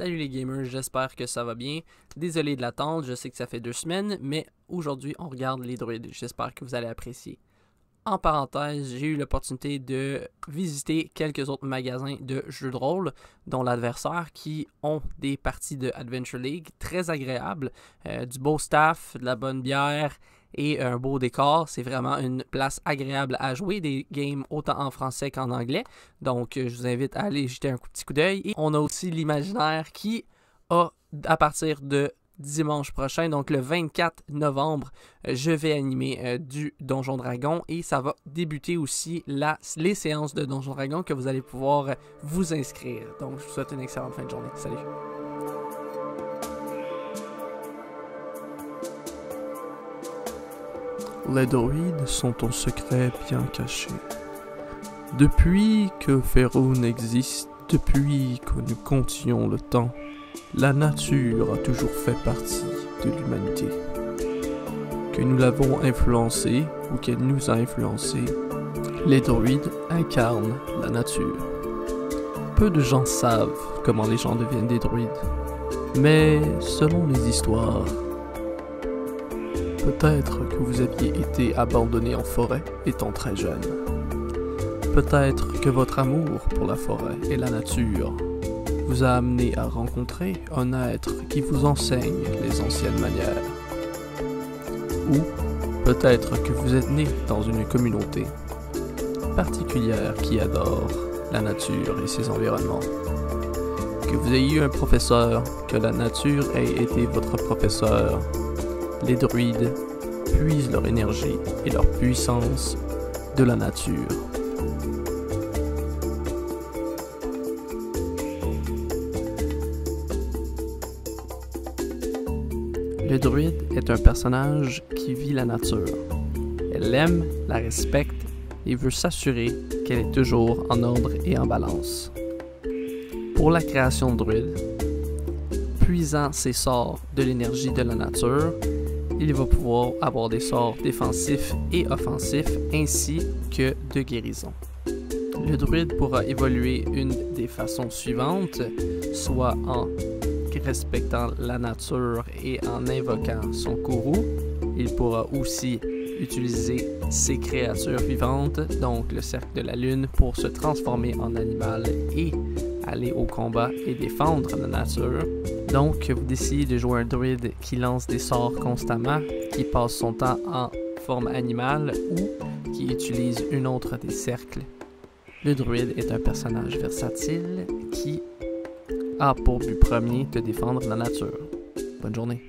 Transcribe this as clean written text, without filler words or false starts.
Salut les gamers, j'espère que ça va bien. Désolé de l'attente, je sais que ça fait 2 semaines, mais aujourd'hui on regarde les druides. J'espère que vous allez apprécier. En parenthèse, j'ai eu l'opportunité de visiter quelques autres magasins de jeux de rôle, dont l'adversaire, qui ont des parties de Adventure League très agréables, du beau staff, de la bonne bière et un beau décor. C'est vraiment une place agréable à jouer, des games autant en français qu'en anglais. Donc je vous invite à aller jeter un petit coup d'œil. Et on a aussi l'Imaginaire qui a, à partir de dimanche prochain, donc le 24 novembre, je vais animer du Donjon Dragon et ça va débuter aussi les séances de Donjon Dragon que vous allez pouvoir vous inscrire. Donc je vous souhaite une excellente fin de journée. Salut! Les druides sont un secret bien caché. Depuis que Faerûn existe, depuis que nous comptions le temps, la nature a toujours fait partie de l'humanité. Que nous l'avons influencée ou qu'elle nous a influencés, les druides incarnent la nature. Peu de gens savent comment les gens deviennent des druides, mais selon les histoires, peut-être que vous aviez été abandonné en forêt étant très jeune. Peut-être que votre amour pour la forêt et la nature vous a amené à rencontrer un être qui vous enseigne les anciennes manières. Ou peut-être que vous êtes né dans une communauté particulière qui adore la nature et ses environnements. Que vous ayez eu un professeur, que la nature ait été votre professeur, les druides puisent leur énergie et leur puissance de la nature. Le druide est un personnage qui vit la nature. Elle l'aime, la respecte et veut s'assurer qu'elle est toujours en ordre et en balance. Pour la création de druide, puisant ses sorts de l'énergie de la nature, il va pouvoir avoir des sorts défensifs et offensifs ainsi que de guérison. Le druide pourra évoluer une des façons suivantes, soit en respectant la nature et en invoquant son kourou. Il pourra aussi utiliser ses créatures vivantes, donc le cercle de la lune, pour se transformer en animal et aller au combat et défendre la nature. Donc, vous décidez de jouer un druide qui lance des sorts constamment, qui passe son temps en forme animale ou qui utilise une autre des cercles. Le druide est un personnage versatile qui a pour but premier de défendre la nature. Bonne journée.